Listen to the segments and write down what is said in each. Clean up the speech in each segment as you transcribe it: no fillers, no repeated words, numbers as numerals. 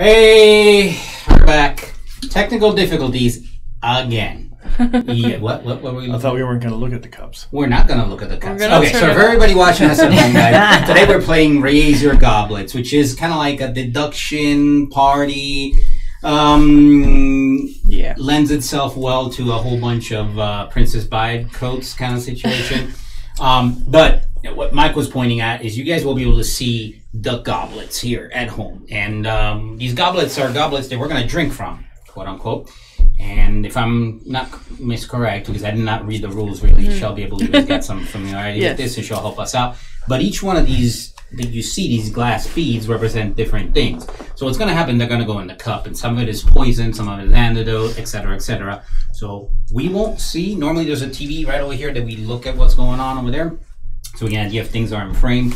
Hey, we're back. Technical difficulties again. Yeah, what were we? I thought we weren't going to look at the cups. We're not going to look at the cups. Okay, so for everybody watching us at home, guys, today we're playing Raise Your Goblets, which is kind of like a deduction party. Lends itself well to a whole bunch of Princess Bride coats kind of situation. But what Mike was pointing at is you guys will be able to see the goblets here at home. And these goblets are goblets that we're going to drink from, quote unquote. And if I'm not miscorrect, because I did not read the rules really, Shelby, I believe, has got some familiarity with this, and she'll help us out. But each one of these that you see, these glass beads, represent different things. So what's going to happen, they're going to go in the cup, and some of it is poison, some of it is antidote, etc., etc. So we won't see. Normally there's a TV right over here that we look at what's going on over there. So again, if things are in frame,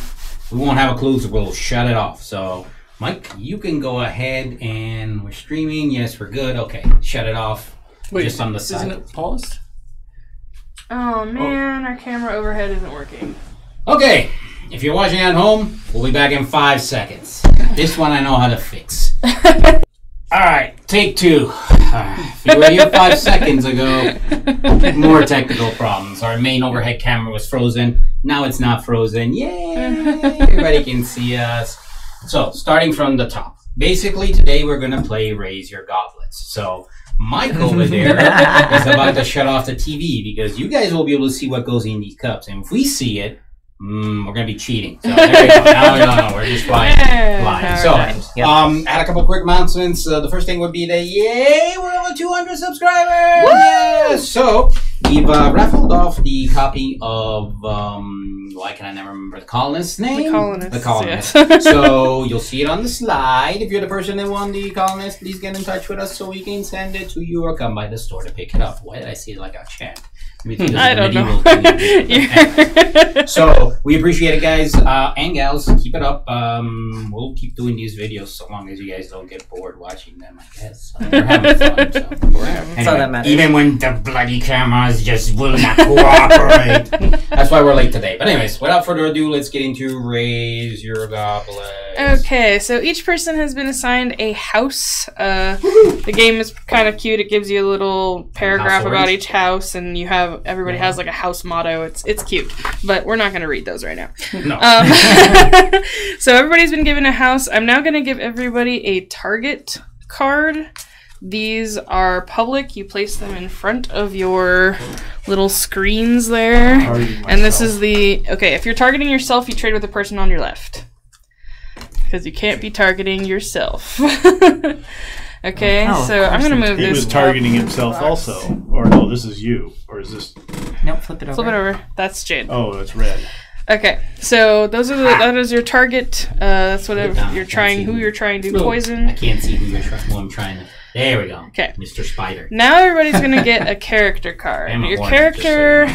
we won't have a clue, so we'll shut it off. So Mike, you can go ahead, and we're streaming. Yes, we're good. Okay, shut it off. Wait, just on the side. Isn't it paused? Oh man, our camera overhead isn't working. Okay, if you're watching at home, we'll be back in 5 seconds. This one I know how to fix. Alright, take two. If you were here 5 seconds ago, more technical problems. Our main overhead camera was frozen. Now it's not frozen. Yay! Everybody can see us. So, starting from the top. Basically, today we're going to play Raise Your Goblets. So, Mike over there is about to shut off the TV because you guys will be able to see what goes in these cups. And if we see it, we're going to be cheating. So, there we go. Now we're just flying. So, add a couple quick announcements. The first thing would be that, yay, we're over 200 subscribers! Yeah! So, we've raffled off the copy of, why can I never remember the colonist's name? The Colonist. Yes. So, you'll see it on the slide. If you're the person that won the Colonist, please get in touch with us so we can send it to you or come by the store to pick it up. Why did I say it like a chant? I don't know. So we appreciate it, guys and gals. Keep it up. We'll keep doing these videos so long as you guys don't get bored watching them, I guess. We're having fun. So. Anyway, all that matters. Even when the bloody cameras just will not cooperate. That's why we're late today. But anyways, without further ado, let's get into Raise Your Goblets. Okay, so each person has been assigned a house. The game is kind of cute. It gives you a little paragraph about each house, and you have everybody has like a house motto. It's cute, but we're not going to read those right now. No. So everybody's been given a house. I'm now going to give everybody a target card. These are public. You place them in front of your little screens there. And this is the... Okay, if you're targeting yourself, you trade with the person on your left. Because you can't be targeting yourself. Okay, so I'm going to move this. He was targeting himself also. Or no, this is you. Or is this... Nope, flip it over. Flip it over. That's Jade. Oh, it's red. Okay, so those are that is your target. That's what you're trying. Who you're trying to poison. I can't see who I'm trying to. There we go. Okay, Mr. Spider. Now everybody's gonna get a character card. Your character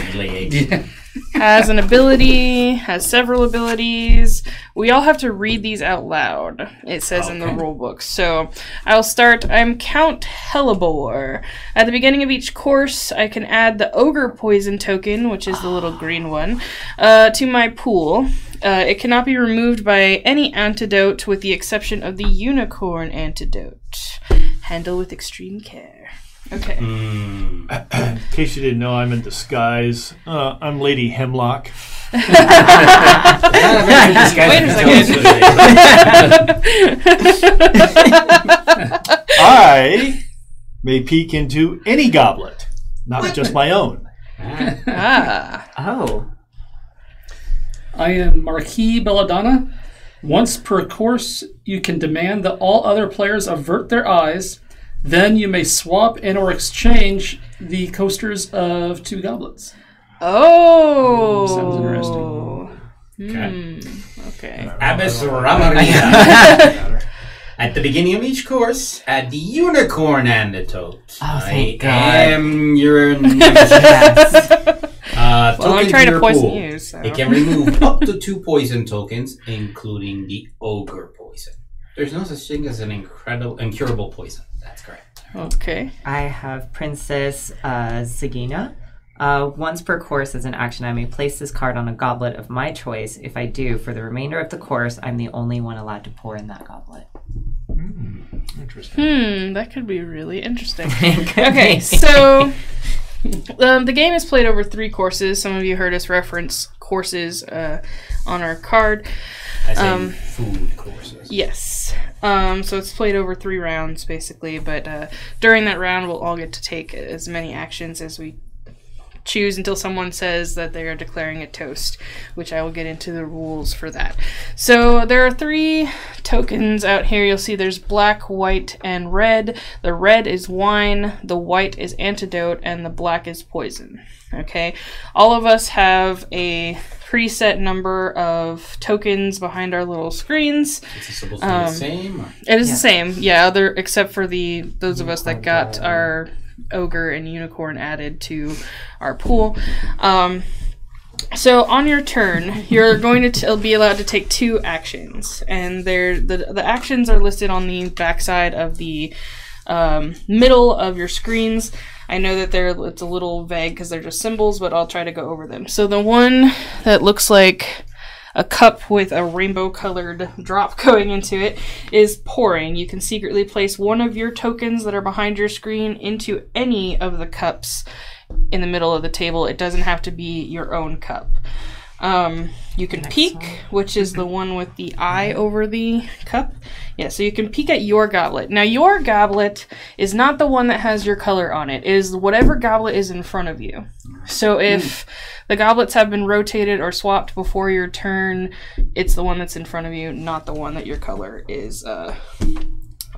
has an ability, has several abilities. We all have to read these out loud. It says in the rule book. So I'll start. I'm Count Hellebore. At the beginning of each course, I can add the Ogre Poison token, which is the little green one, to my pool. It cannot be removed by any antidote with the exception of the Unicorn antidote. Handle with extreme care. Okay. In case you didn't know, I'm in disguise. I'm Lady Hemlock. Wait a second. I may peek into any goblet, not just my own. Oh. I am Marquis Belladonna. Once per course, you can demand that all other players avert their eyes. Then you may swap and or exchange the coasters of two goblets. Oh. Sounds interesting. Okay. Abbess Ramaria. At the beginning of each course, add the Unicorn antidote. Oh, thank God. I am your well, I'm trying to poison you, so... It can remove up to 2 poison tokens, including the Ogre poison. There's no such thing as an incurable poison. That's correct. Okay. I have Princess Zagina. Once per course as an action, I may place this card on a goblet of my choice. If I do, for the remainder of the course, I'm the only one allowed to pour in that goblet. Interesting. That could be really interesting. Okay, so the game is played over 3 courses. Some of you heard us reference courses on our card. I say food courses. Yes. So it's played over 3 rounds, basically. But during that round, we'll all get to take as many actions as we choose until someone says that they are declaring a toast, which I will get into the rules for that. So there are 3 tokens out here. You'll see there's black, white, and red. The red is wine, the white is antidote, and the black is poison. Okay? All of us have a preset number of tokens behind our little screens. Is it supposed to be the same? Or? It is the same, yeah, except for those of us that got our ogre and unicorn added to our pool. So on your turn, you're going to be allowed to take 2 actions, and the actions are listed on the backside of the middle of your screens. I know that it's a little vague because they're just symbols, but I'll try to go over them. So the one that looks like a cup with a rainbow-colored drop going into it is pouring. You can secretly place one of your tokens that are behind your screen into any of the cups in the middle of the table. It doesn't have to be your own cup. You can peek, which is the one with the eye over the cup. Yeah, so you can peek at your goblet. Now, your goblet is not the one that has your color on it. It is whatever goblet is in front of you. So if the goblets have been rotated or swapped before your turn, it's the one that's in front of you, not the one that your color is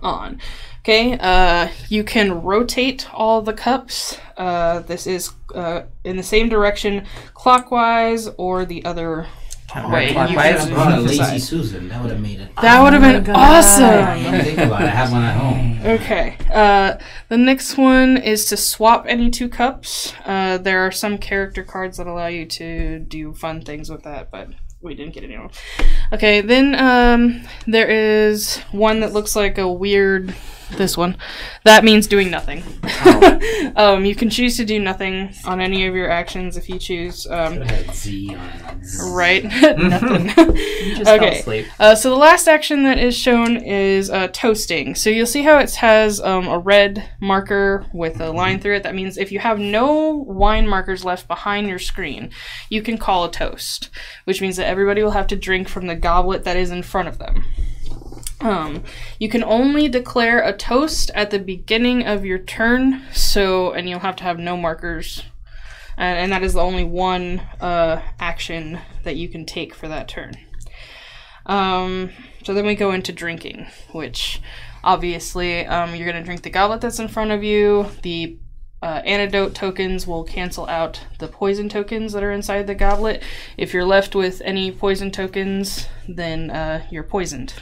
on. Okay, you can rotate all the cups. This is in the same direction, clockwise or the other way. Clockwise. Lazy Susan, that would have made it. That would have been awesome. I think about it. I have one at home. Okay. The next one is to swap any 2 cups. There are some character cards that allow you to do fun things with that, but we didn't get any of them. Okay, then there is one that looks like a weird... This one. That means doing nothing. Oh. You can choose to do nothing on any of your actions if you choose. Should have had Z on it. Right? Nothing. You just fell asleep. So the last action that is shown is toasting. So you'll see how it has a red marker with a line through it. That means if you have no wine markers left behind your screen, you can call a toast, which means that everybody will have to drink from the goblet that is in front of them. You can only declare a toast at the beginning of your turn, and you'll have to have no markers, and that is the only one action that you can take for that turn. So then we go into drinking, which obviously you're going to drink the goblet that's in front of you. The antidote tokens will cancel out the poison tokens that are inside the goblet. If you're left with any poison tokens, then you're poisoned.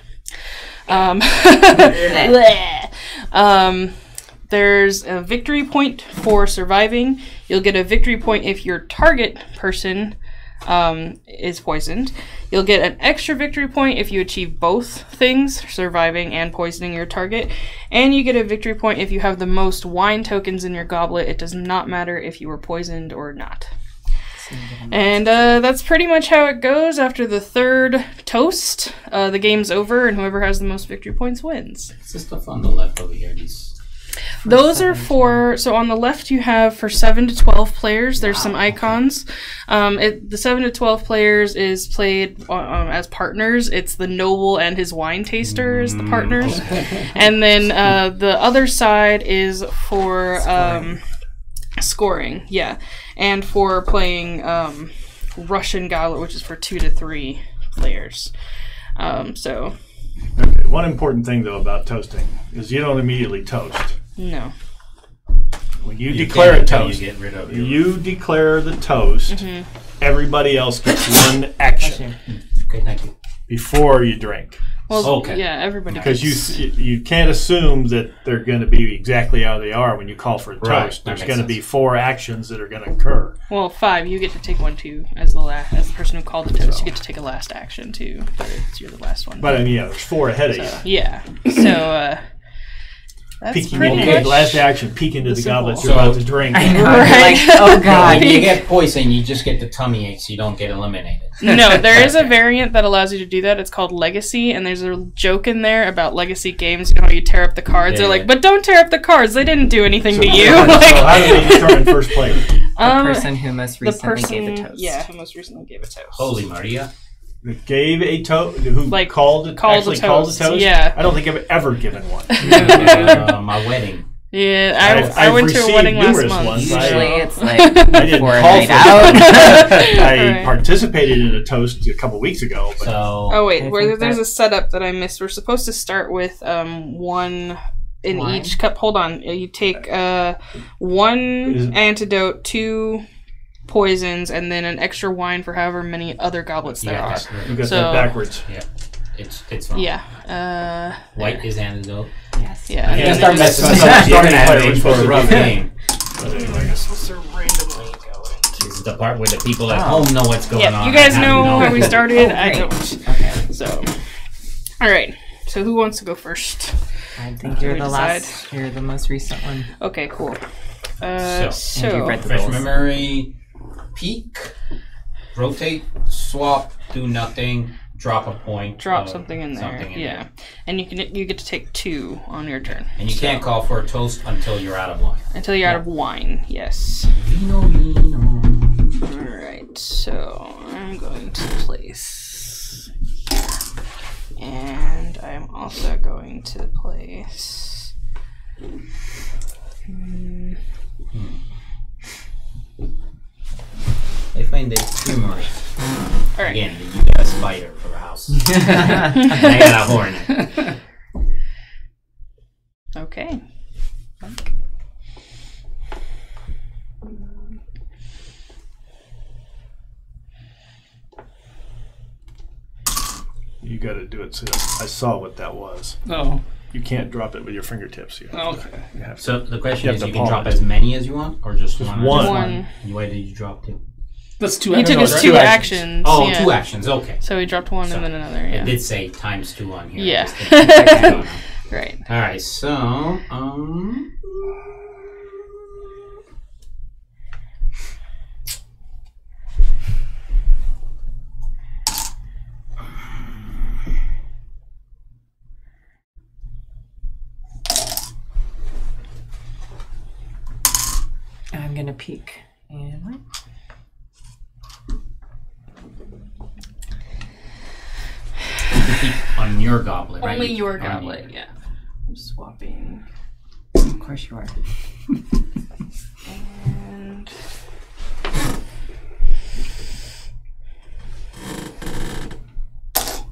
There's a victory point for surviving. You'll get a victory point if your target person is poisoned. You'll get an extra victory point if you achieve both things, surviving and poisoning your target. And you get a victory point if you have the most wine tokens in your goblet. It does not matter if you were poisoned or not. And that's pretty much how it goes. After the 3rd toast, the game's over, and whoever has the most victory points wins. What's this stuff on the left over here? Those are for, so on the left you have for 7 to 12 players, there's some icons. The 7 to 12 players is played as partners. It's the noble and his wine taster as the partners. And then the other side is for scoring, yeah. And for playing Russian Goblet, which is for 2 to 3 players. Okay, one important thing, though, about toasting is you don't immediately toast. No. When you declare a toast, you get rid of you declare the toast, everybody else gets one action. Okay, thank you. Before you drink. Well, okay. Yeah, everybody. Because you can't assume that they're going to be exactly how they are when you call for a toast. Right, There's going to be 4 actions that are going to occur. Well, 5. You get to take one too, as the person who called the toast. You get to take a last action too, but you're the last one. But yeah, there's 4 ahead of you. Yeah. So That's peeking pretty into much last action, peek into the simple. goblets you're about to drink. I know. Right. Like, oh god. When you get poison, you just get the tummy aches. You don't get eliminated. No, there is a variant that allows you to do that. It's called Legacy, and there's a joke in there about Legacy games. You know how you tear up the cards? Yeah. They're like, but don't tear up the cards. They didn't do anything to you. So how do they determine first player? The person who most the recently person, gave a toast. yeah, who most recently gave a toast. Holy Maria. Gave a toast. Who Like, called a toast? Yeah. I don't think I've ever given one. My wedding. Yeah, I I've went to a received wedding last numerous month. ones. Usually it's like I didn't before a call night for out. it. I Right. participated in a toast a couple weeks ago. But So. Oh wait, I where think there's that- a setup that I missed. We're supposed to start with one in Wine? each cup. Hold on, you take one Is- antidote, 2 poisons, and then an extra wine for however many other goblets there Yeah, are. that's you right. got So- that backwards. Yeah. It's wrong. Yeah. White is antidote. Yes. Yeah. You Yeah, can start that's- messing that's up. You're starting gonna have player in for was a rough supposed to be. game. But anyway, supposed to randomly go into. This is the part where the people at Oh. home know what's going on. Yeah, you guys I have know no how we idea. started. Oh, I great. don't. Okay. So, all right. So who wants to go first? I think you're we the decide? last. You're the most recent one. Okay, cool. So, And you read the Fresh rules. memory, peek, rotate, swap, do nothing, drop a point. Drop something in there. something in yeah, there. and you get to take 2 on your turn. And you can't call for a toast until you're out of wine. Until you're out of wine. Yes. Vino, vino. All right. So I'm going to place, and I'm also going to place. I find it humorous. All right. Again, you got a spider for a house. I got a hornet. Okay. you got to do it. So I saw what that was. Oh, You can't drop it with your fingertips. You have okay. You have to. So the question You have is, to you can palm drop it. as many as you want, or just one? one. Or One. And why did you drop 2? That's 2 He took extras, his right? 2 Two actions. Oh, yeah. 2 actions. Okay. So he dropped 1 and then another. It Yeah. did say times 2 on here. Yeah. I just didn't- Right. All right. So, I'm gonna peek. And on your goblet, right? Only your On goblet. Yeah. I'm swapping. of course you are. And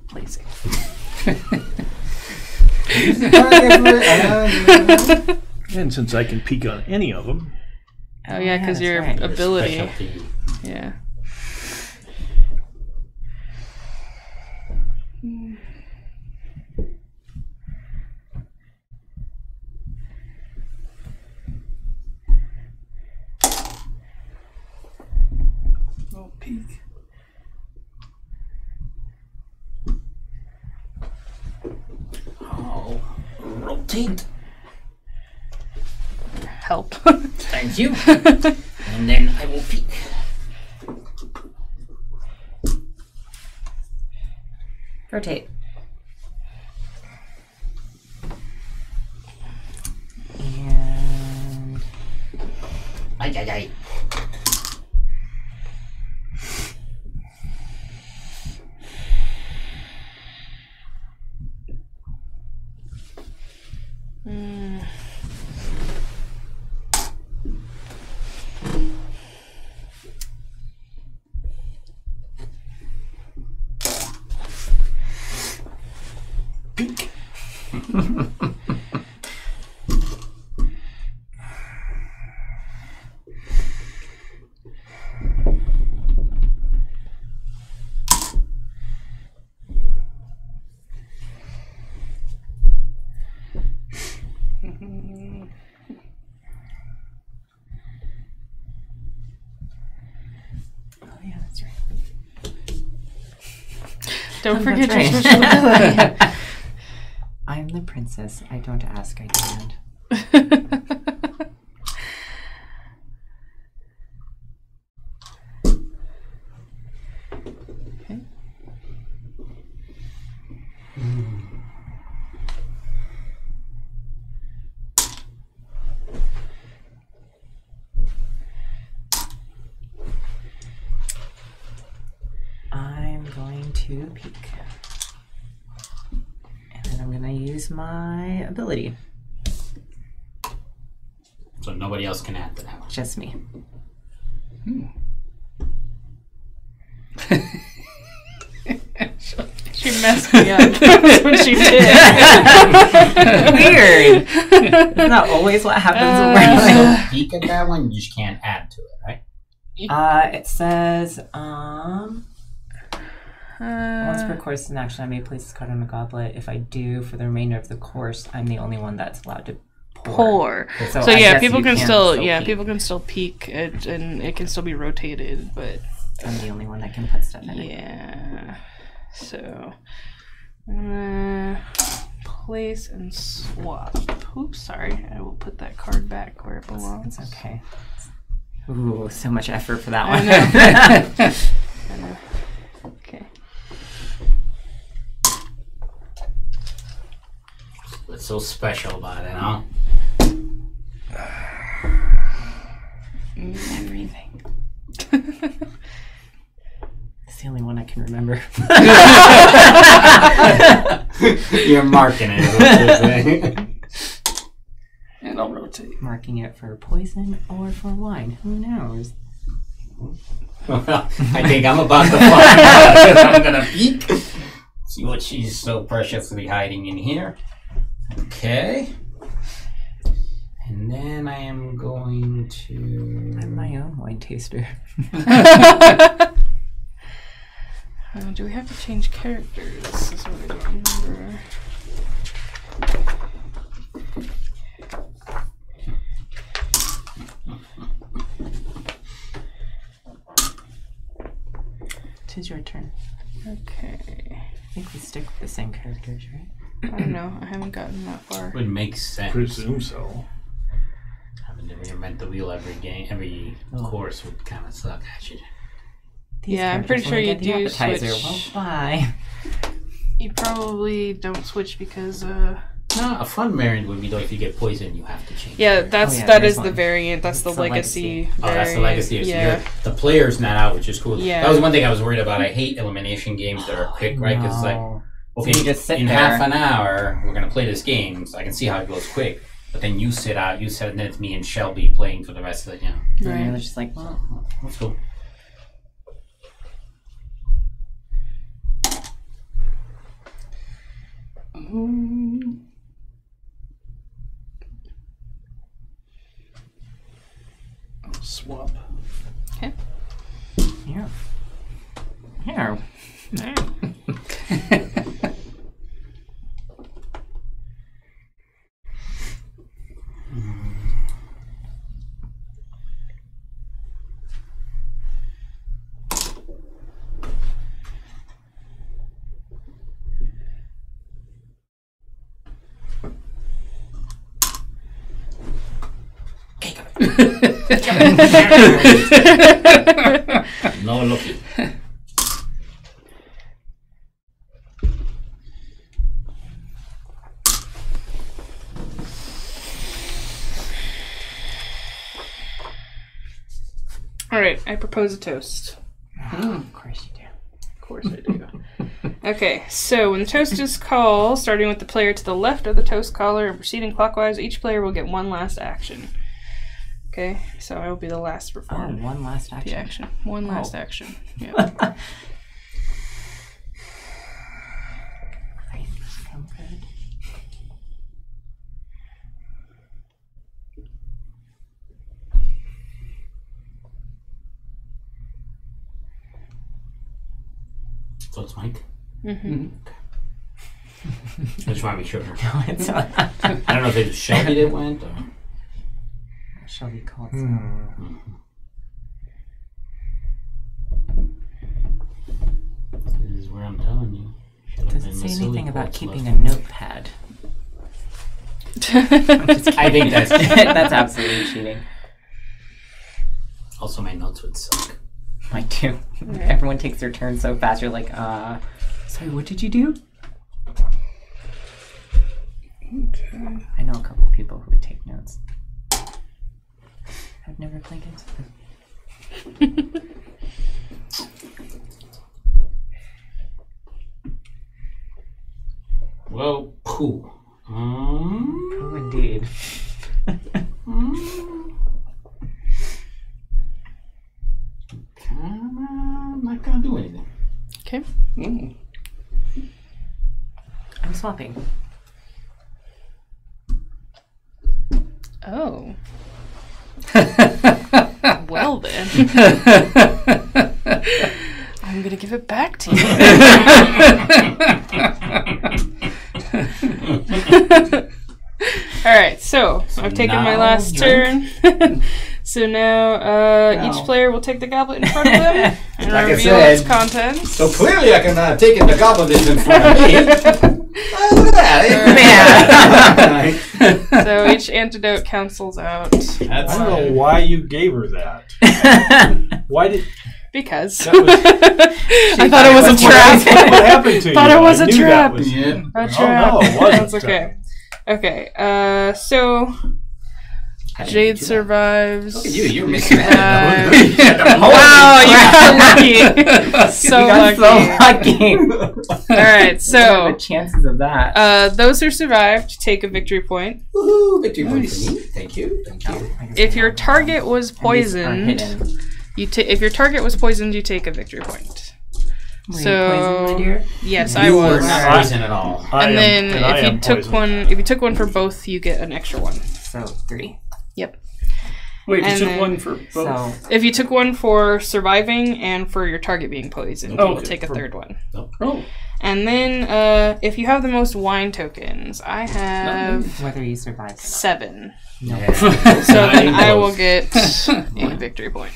placing. And since I can peek on any of them, Oh yeah, because that's your right. Your ability. specialty. Yeah. Oh, peek. Oh, rotate. Help. Thank you. And then I will peek. Rotate. And Ay, ay, ay. peek. oh yeah, that's right. Don't forget your That's special ability. I'm the princess. I don't ask, I demand. I'm going to peek. And then I'm going to use my ability. So nobody else can add to that one. Just me. She messed me up. That's what she did. Weird. Isn't that always what happens when we're like... Peek at that one, you just can't add to it, right? It says, once per course in action, I may place this card on a goblet. If I do, for the remainder of the course, I'm the only one that's allowed to pour. So I yeah, guess people you can still peek. people can still peek, and it can still be rotated, but I'm the only one that can put stuff in it. yeah. So place and swap. Oops, sorry. I will put that card back where it belongs. It's okay. Ooh, so much effort for that I one. I know. Okay. What's so special about it, huh? Everything. It's the only one I can remember. You're marking it. Is what you're saying. And I'll rotate. Marking it for poison or for wine. Who knows? Well, I think I'm about to find out. I'm gonna peek. See what she's so preciously hiding in here. Okay. And then I am going to... I'm my own wine taster. Do we have to change characters? This is what I don't remember. Tis your turn. Okay. I think we stick with the same characters, right? I don't know. I haven't gotten that far. Would make sense. Presume so. Having to reinvent the wheel every game, every course would kind of suck. I should... These Yeah, I'm pretty characters sure only you get the do appetizer. switch. Well, bye. You probably don't switch because No, a fun variant would be though if you get poisoned, you have to change. yeah, it. that there is is the one. variant. That's the It's the legacy. Oh, that's the legacy. So Yeah. the player's not out, which is cool. Yeah. That was one thing I was worried about. I hate elimination games that are quick, right? Because it's like, No. okay, So you just sit in there. half an hour, we're gonna play this game, so I can see how it goes quick. But then you sit out, and then it's me and Shelby playing for the rest of the, And Right. you're just like, well, let's go. I'll swap. Okay. here. Here. No looking. All right. I propose a toast. Of course you do. Of course I do. Okay, so when the toast is called, starting with the player to the left of the toast caller and proceeding clockwise, each player will get one last action. Okay, so I will be the last to Oh, perform one last the action. action. One last Oh. action. Yeah. Right, come good. So it's Mike. Mm-hmm. I just want to be sure. No, it's not. I don't know if it was Shelby that went or. Shelby called. This is where I'm telling you. Should've Does it been say the silly anything about quotes keeping left. a notepad? I think that's That's absolutely cheating. also my notes would suck. Mine too. Everyone takes their turn so fast. You're like, sorry, what did you do? Okay. I know a couple people who would take notes. I've never played against them. Well, poo. Oh, indeed. I'm not gonna do anything. Okay. I'm swapping. Oh. Well then. I'm gonna give it back to you. Alright, so I've taken my now last drink. turn. So now each player will take the goblet in front of them and Like I reveal said, its contents. So clearly I can take the goblet in front of me. Look at that. So each antidote cancels out. That's I don't know why you gave her that. Why did Because that was, I thought it was a trap. what happened to you? Thought it was I a knew trap. That was, Yeah. A trap. Oh, no, it wasn't. That's okay. Okay, so Jade survives. Look at you, you're missing Wow, that. you got lucky. So You got lucky. so lucky. Alright, What are so the chances of that? those who survived take a victory point. Woohoo, victory point for me. Thank you. Thank you. If your target was And these are poisoned, hidden. if your target was poisoned, you take a victory point. Were you So poisoned, my dear? yes, I You were was. not poisoned at all. And then I if am you took poisoned. if you took one for both, you get an extra one. So 3. Yep. Wait, you And took then- one for both? So If you took one for surviving and for your target being poisoned, Oh, you will okay. take a third one. Oh. And then if you have the most wine tokens, I have whether you survive or not. 7. Yeah. So then I will Close. get a victory point.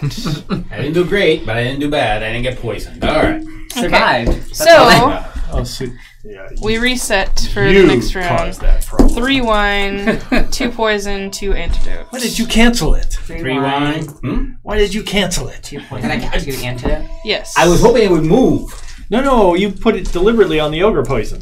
I didn't do great, but I didn't do bad. I didn't get poisoned. All right. Survived. That's So- all I- Oh, so, yeah, We reset for you the next round. caused that problem. 3 wine, 2 poison, 2 antidotes. Why did you cancel it? 3 wine. Why did you cancel it? 2 poison, 2 antidote. Yes. I was hoping it would move. No, you put it deliberately on the ogre poison.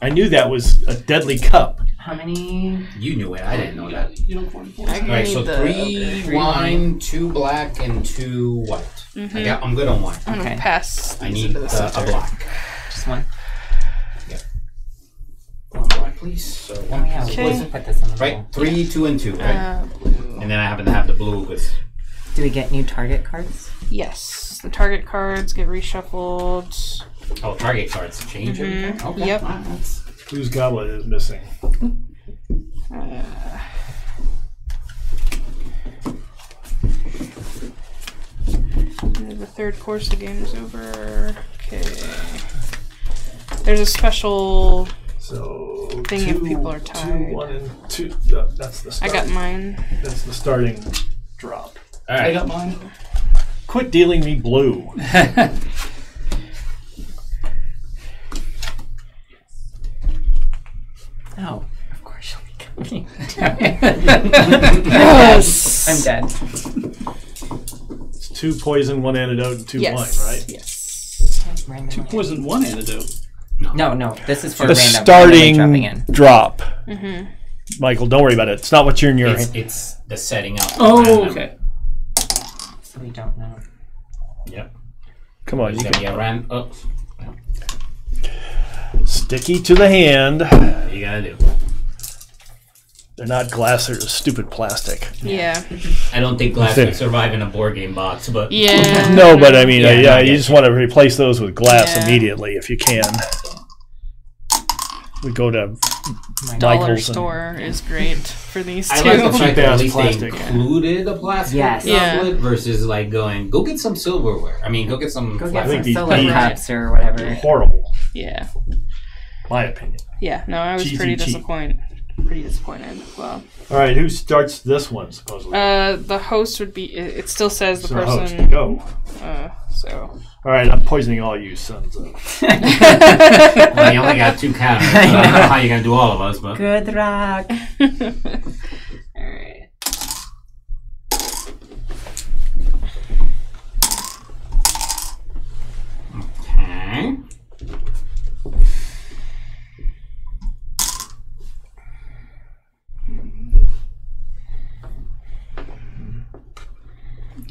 I knew that was a deadly cup. How many? You knew it. I didn't know that. You don't want I All right, so need 3 Three wine, 2 black, and 2 white. I'm good on wine. I'm gonna Okay. pass. I these need into the a center. black. Just one. One black, please. So Oh one yeah, piece of we poison. put this on the Right, roll. 3, 2, and 2. Right, Blue. and then I happen to have the blue with. Do we get new target cards? Yes. The target cards get reshuffled. Oh, target cards change everything. Okay. Yep. Wow, that's- Whose goblet is missing? The third course, the game is over. Okay. There's a special. So Thing if people are tired. 2, 1, and 2. That's the I start. got mine. That's the starting drop. All I right. got mine. Quit dealing me blue. Oh, of course she'll be coming. Yes. I'm dead. It's 2 poison, 1 antidote, and 2 Yes. wine, right? Yes. Random. 2 poison, 1 antidote. No, this is for The random. randomly dropping in. drop. Michael, don't worry about it. It's not what's in your hand. It's the setting up. Oh, okay. So we don't know. Yep. Come on, It's you gonna be can a ram. Oh, sticky to the hand. you gotta do. They're not glass, they're stupid plastic. Yeah. I don't think glass Fair. would survive in a board game box, but Yeah. No, but I mean, Yeah, yeah, I you get just want to replace those with glass Yeah. immediately if you can. We go to Dollar Michael's and- store is great for these I two. like the fact that at Cheap-ass least they plastic. included a plastic Yes. goblet versus like going, go get some silverware. I mean, go get some. Go plastic. get think some these- solo these- cups or whatever. horrible, Yeah. my opinion. Yeah. No, I was Cheesy pretty cheap. disappointed. pretty disappointed. Well, All right, who starts this one, supposedly? the host would be. It still says the So person. host, go. So. All right, I'm poisoning all you sons of... Well, you only got 2 counters. So I don't know how you're going to do all of us, but... Good luck. All right. Okay.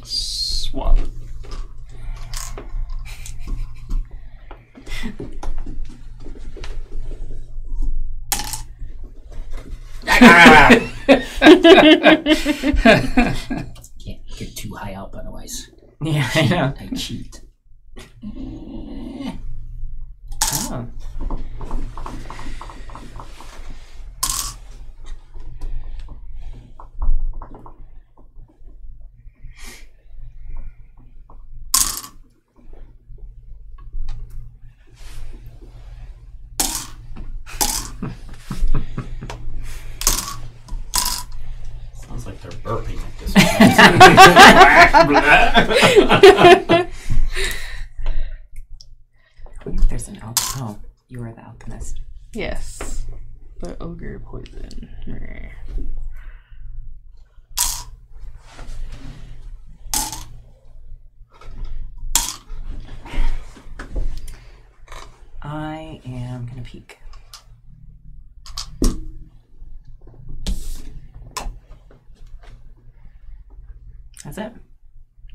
Swap. Can't get too high up otherwise. Yeah, I know. I cheat. Oh. Sounds like they're burping at this point. I wonder if there's an alchemist. Oh, you are the alchemist. Yes. The ogre poison. I am gonna peek. That's it.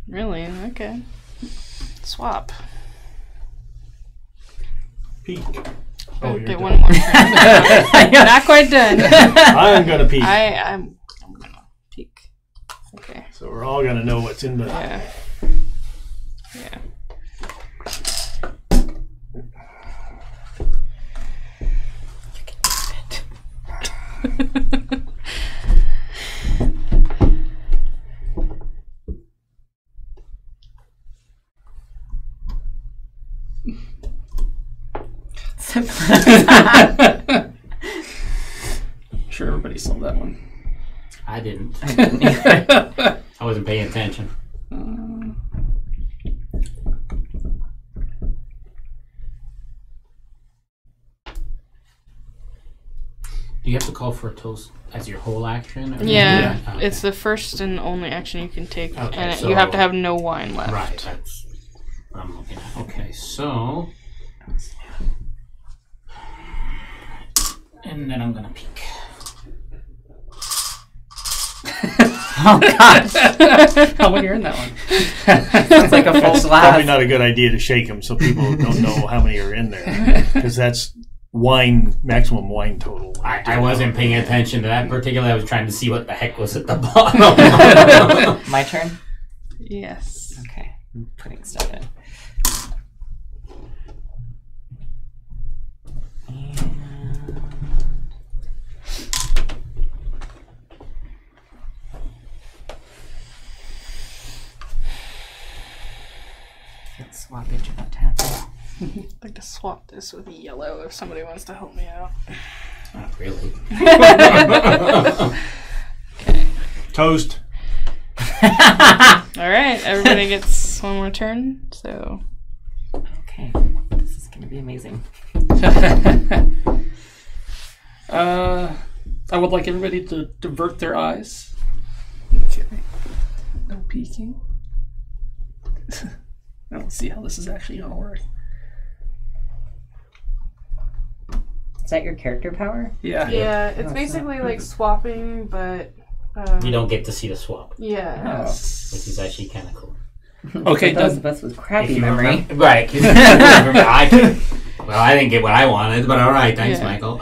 Really? Okay. Swap. Peek. Oh, you're Get done. one more turn. Not quite done. I'm going to peek. I'm gonna peek. Okay. So we're all going to know what's in the... Yeah. Yeah. Sure, everybody saw that one. I didn't. I wasn't paying attention. Do you have to call for a toast as your whole action? Or Yeah, Okay. it's the first and only action you can take, Okay, and so- you have to have no wine left. Right, that's what I'm looking at. Okay, so... And then I'm gonna peek. Oh god. Oh, when you're in that one. Sounds like a full That's glass. probably not a good idea to shake them so people don't know how many are in there. Because that's maximum wine total. I wasn't paying attention to that particularly. I was trying to see what the heck was at the bottom. My turn? Yes. Okay. I'm putting stuff in. Swappage about to happen. I'd like to swap this with yellow if somebody wants to help me out. Not really. Toast. All right, everybody gets one more turn. So Okay. This is going to be amazing. I would like everybody to divert their eyes. Okay. No peeking. I don't see how this is actually going to work. Is that your character power? Yeah. yeah, it's it's basically like swapping, but You don't get to see the swap, yeah. which is actually kind of cool. Okay, For those done. of us with If crappy you memory. remember- right. 'Cause if you remember, well, I didn't get what I wanted, but all right. Thanks, Yeah. Michael.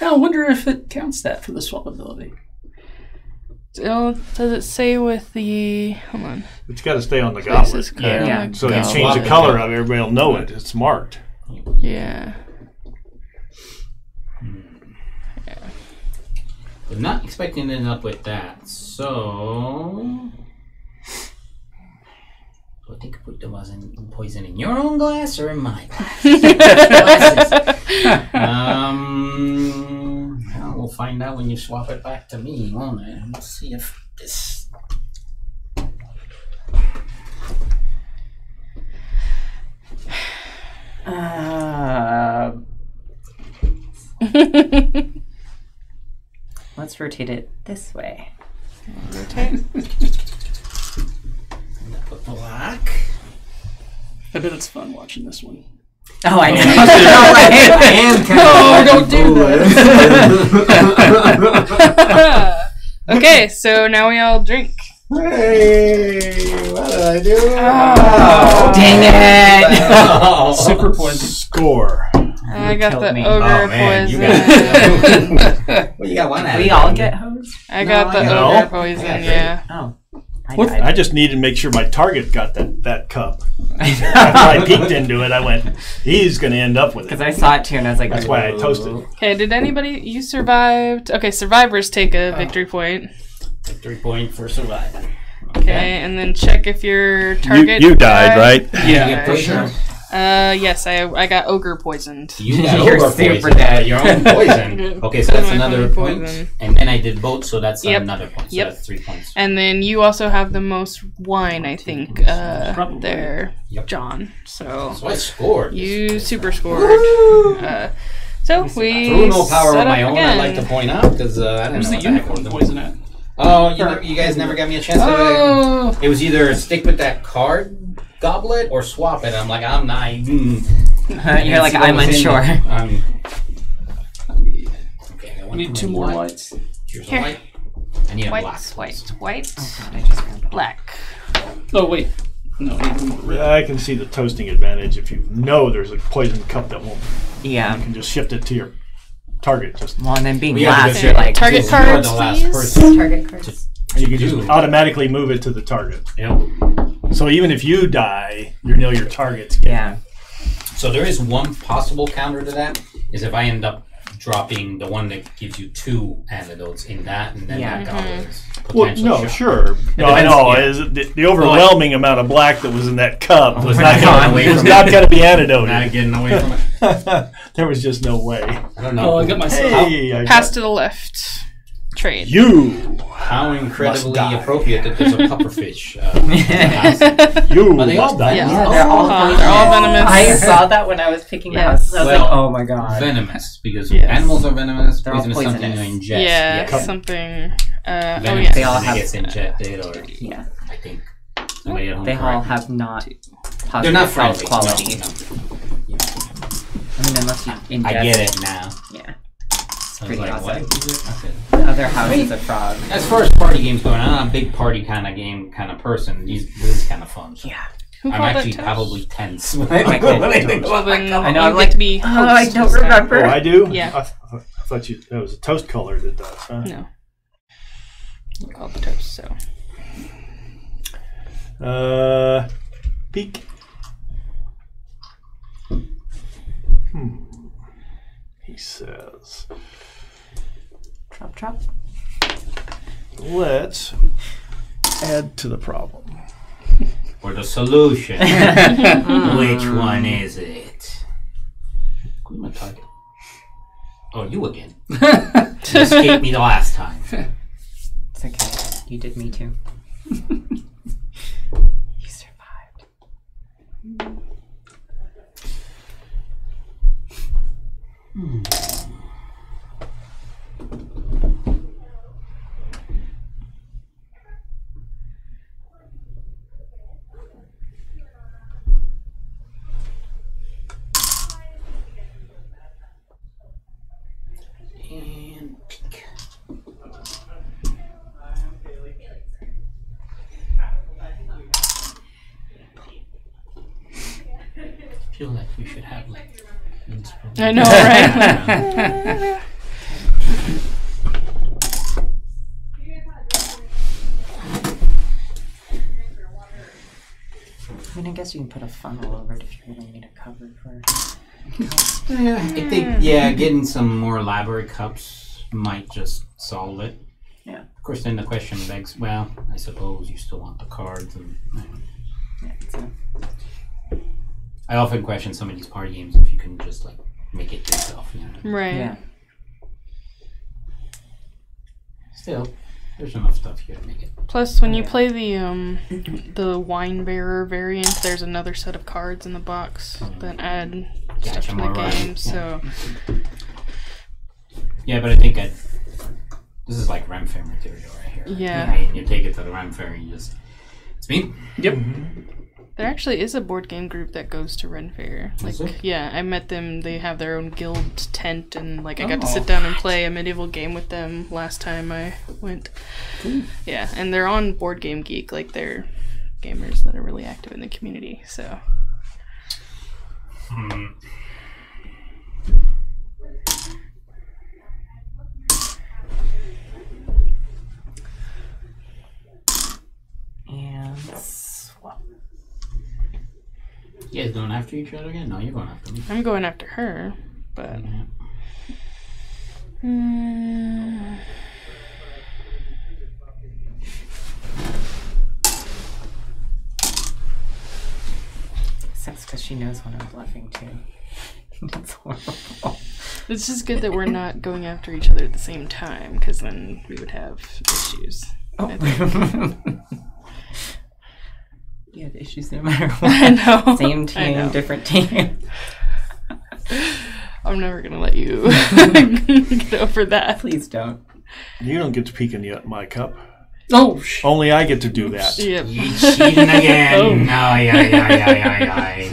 I wonder if it counts that for the swap ability. Does it say with the? Hold on. It's got to stay on the Places goblet. card on Yeah. the So you goblet. change the color of it, everybody will know it. It's marked. Yeah. Was not expecting to end up with that. So think put the poison in your own glass or in my glass? Well, we'll find out when you swap it back to me, won't it? Let's see if this. Let's rotate it this way. Rotate. Put black. I bet it's fun watching this one. Oh, I know. Don't do that. Okay, so now we all drink. Hey, what did I do? Oh, dang it! Oh. Super poison. Score. I got killed the me. ogre Oh, man, you poison. Well, you got one out of We it. all get hosed? I got the No. ogre poison, yeah. Oh. What- I just needed to make sure my target got that cup. After I peeked into it, I went, he's going to end up with it. Because I saw it too, and I was like, That's why I toasted. Okay, did anybody... You survived... Okay, survivors take a victory point. 3 point for surviving. Okay, and then check if your target... You died, right? Yeah, for for sure. Yes, I got ogre poisoned. You got You're ogre super poison. dead. Your own poison. Okay, so that's My another own point. poison. And then I did both, so that's Yep. another point. So Yep. that's 3 points. And then you also have the most wine, I think, Probably. there, Yep. John. So So I scored. you super scored. So we Through no power set of my up own, again. I'd like to point out, because I don't Where's know the what unicorn happened. poison at? Oh, you guys never got me a chance to... Oh! It was either stick with that card goblet or swap it. I'm like, I'm not... You're like, I'm unsure. Okay, I got We one need for 2 my more white. lights. Here's a Here. white. I need a White, black. white, Oh, God, I just grabbed black. Oh, wait. No, I need one more red. I can see the toasting advantage if you know there's a poison cup that won't. Yeah. You can just shift it to your target. Just Well, and then being We have to last, go you're like, Target Because you're cards, the last please. person. target cards. you can just do. automatically move it to the target. Yep. So even if you die, you know your target's getting. Yeah. So there is one possible counter to that, is if I end up dropping the one that gives you 2 antidotes in that, and then Yeah. that goblet is Well, potentially no, shot. sure. No, I depends, know. yeah. Is the overwhelming amount of black that was in that cup was we're not not going away going from to be Not antidoted. getting away from it. There was just no way. I don't know. Oh, I got myself. Hey, Pass to the left. Trade. you. How incredibly Must die. appropriate that there's a pufferfish. You. Are they all must die. Yeah. Yeah, they're all They're all venomous. I saw that when I was picking the Yes. houses. I was Well, like, oh my God. Venomous, because Yes. animals are venomous. They're all Poison is something you poisonous. ingest. Yeah, Yes. something. Oh, Venomous yeah. They all when have- it gets injected, or Yeah. I think somebody at home. They all correct me. have not They're positive not health friendly. quality. No. I mean, unless you ingest. I get it now. Yeah. I was Pretty like, awesome. what? Okay. The other house is a frog. As far as party games go, I'm not a big party kind of game kind of person. This is kind of fun. So Yeah. Who I'm called actually it toast? probably tense when I I did think Well, about my then color. I know, you I'm get like, to be oh, I host don't this time. remember. Oh, I do? Yeah. I thought that was a toast color that does, huh? No. You called the toast, so. Peek. He says, Chop, chop. let's add to the problem. Or the solution. Which one is it? Who's my target? Oh, you again. You escaped me the last time. It's okay. You did me too. You survived. And peek. I feel like we should have like. I know, right? I mean, I guess you can put a funnel over it if you really need a cover for. I think, yeah, getting some more elaborate cups might just solve it. Yeah. Of course, then the question begs, well, I suppose you still want the cards and I often question some of these party games if you can just like make it yourself. You know? Right. Yeah. Still, there's enough stuff here to make it. Plus, when you play the wine bearer variant, there's another set of cards in the box that add stuff to the game. So. Yeah, but I think this is like Ren Fair material right here. Yeah. And you take it to the Ren Fair and you just. It's me. Yep. There actually is a board game group that goes to Ren Fair. Like, yeah, I met them. They have their own guild tent, and like I got to sit down and play a medieval game with them last time I went. Cool. Yeah, and they're on Board Game Geek. Like, they're gamers that are really active in the community. So. And swap. You guys going after each other again? No, you're going after me. I'm going after her, but. Sucks because she knows when I'm bluffing too. That's horrible. It's just good that we're not going after each other at the same time, because then we would have issues. Oh. You have issues no matter what. I know. Same team, different team. I'm never going to let you get over that. Please don't. You don't get to peek in my cup. Oh, Only I get to do that. Yep. You cheating again. Aye.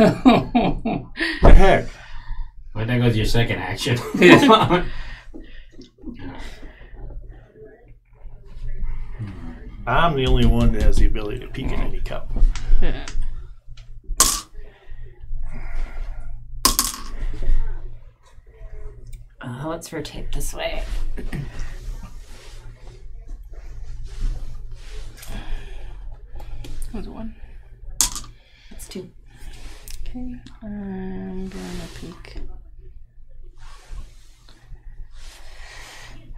The heck? Well, there goes your second action. I'm the only one that has the ability to peek in any cup. Yeah. Let's rotate this way. That was one. That's two. Okay. I'm going to peek.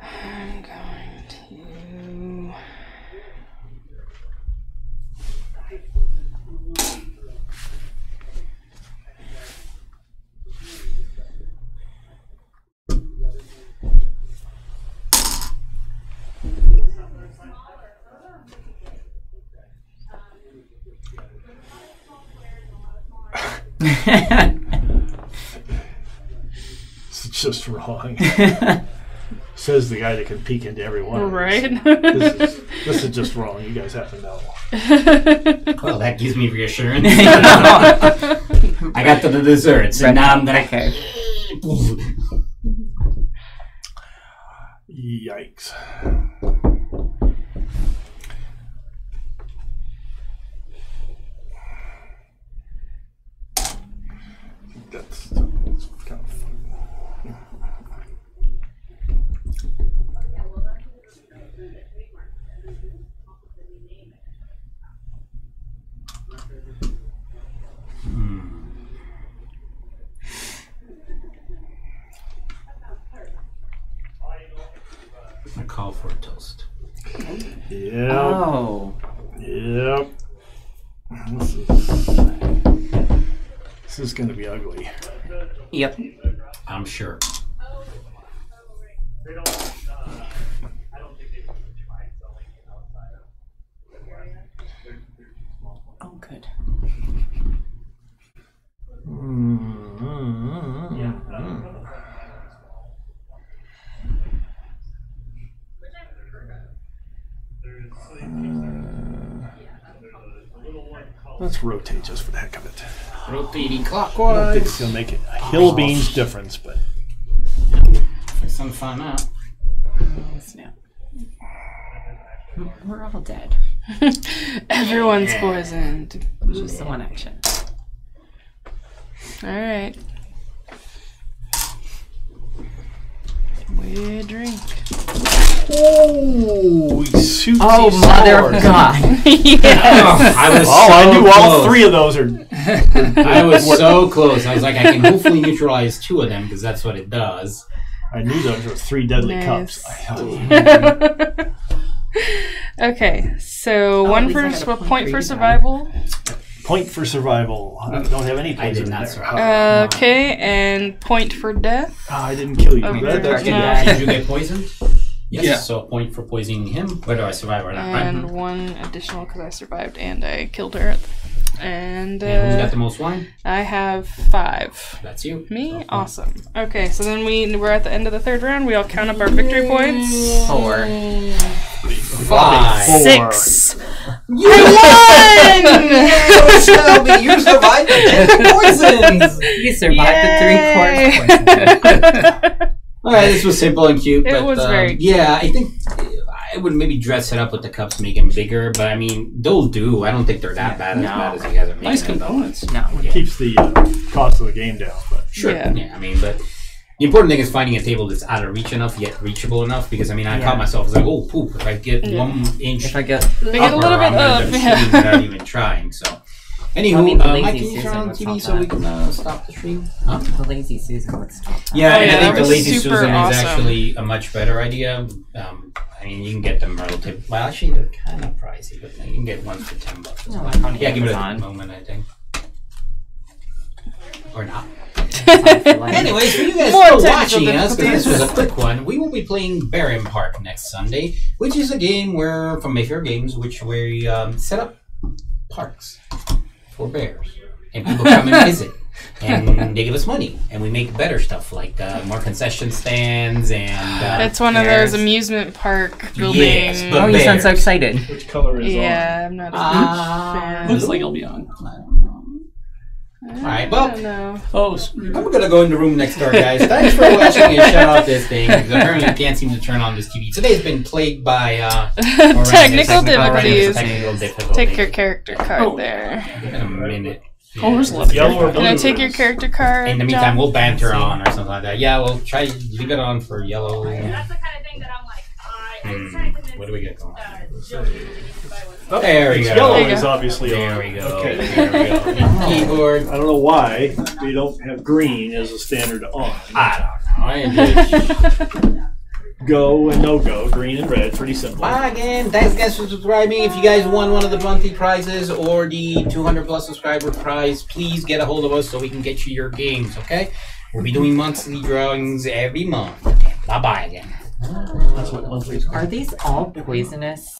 I'm going to... It's just wrong. Says the guy that can peek into every one. Right. This is just wrong. You guys have to know. Well, that gives me reassurance. I got to the desserts, and now I'm gonna. Okay. Yikes. That's kind of fun. I call for a toast. Yep. Oh. Yep. This is going to be ugly. Yep. I'm sure. Oh, good. Let's rotate just for the heck of it. Rotating I don't think clockwise. it's going to make a hill beans difference, but For some fun out. Oh, snap. We're all dead. Everyone's poisoned. Just the one action. Alright. We drink. oh, shoot! Oh, mother of God. I knew all three of those are. I was so close. I was like, I can hopefully neutralize two of them because that's what it does. I knew those were three deadly Nice. cups. Okay, so at one least I for got a point point for for you, survival. Point for survival. I don't have any poison I did not there. survive. Okay, and point for death. I didn't kill you. Okay. That's Yeah. Did you get poisoned? Yes. Yeah. So a point for poisoning him. Whether I survive or not, And right? one additional because I survived and I killed her. And And who's got the most wine? I have 5. That's you. Me? Awesome. Okay, so then we're at the end of the third round. We all count up our victory points. 4. 5. 6. You won! Shelby, you survived the 10 poisons! You survived Yay! the 3 course. Alright, this was simple and cute. It but, was very yeah, I think I would maybe dress it up with the cups, make them bigger, but I mean, they'll do. I don't think they're that bad, as bad as you guys are making Nice them, though. components. No. It keeps the cost of the game down. But Sure. Yeah. Yeah, I mean, but the important thing is finding a table that's out of reach enough, yet reachable enough, because I mean, I caught myself, I was like, oh, poop, if I get 1 inch If I get, We get a little bit I'm gonna up. end up shooting without even trying, so. Anywho, I mean, the Mike, lazy can you turn Susan on would TV solve so we that. can stop the stream? Huh? the lazy Susan would stop that. Yeah, Oh, and yeah, I think that the was Lazy super Susan awesome. is actually a much better idea. I mean, you can get them relative. Well, actually, they're kind of pricey, but you can get one for $10. Or No, something. on Yeah, give it a Amazon. moment, I think. Or not. Like, Anyways, for you guys More still technical watching us, because this was a difficulties. quick one, we will be playing Barren Park next Sunday, which is a game where, from my favorite games, which we set up parks for bears. And people come and visit. And they give us money. And we make better stuff, like more concession stands and... It's one of bears. those amusement park building. Yes, but oh, you sound so bears. excited. which color is Yeah, I'm not a huge fan. Looks like it'll be on. Alright, I well, don't know. Oh, I'm gonna go in the room next door, guys. Thanks for watching and shut off this thing, because apparently you can't seem to turn on this TV. Today's been plagued by Technical difficulties. difficulties. Take your character card Oh. there. Give it a minute. oh, there's a lot of Yellow or Can I blue? take your character card? In the meantime, John? we'll banter on or something like that. Yeah, we'll try leave it on for yellow. That's the kind of thing that I'm like, I was trying to convince What do we get going on? Jody to buy one. There we go. Yellow There you is go. obviously There on. we go. Okay. There we go. Keyboard. I don't know why we don't have green as a standard on. I don't know. Go and no go, green and red, pretty simple. Again, thanks guys for subscribing. If you guys won one of the monthly prizes or the 200 plus subscriber prize, please get a hold of us so we can get you your games, okay? We'll be doing monthly drawings every month. Bye-bye again. That's what monthly. Are these all poisonous?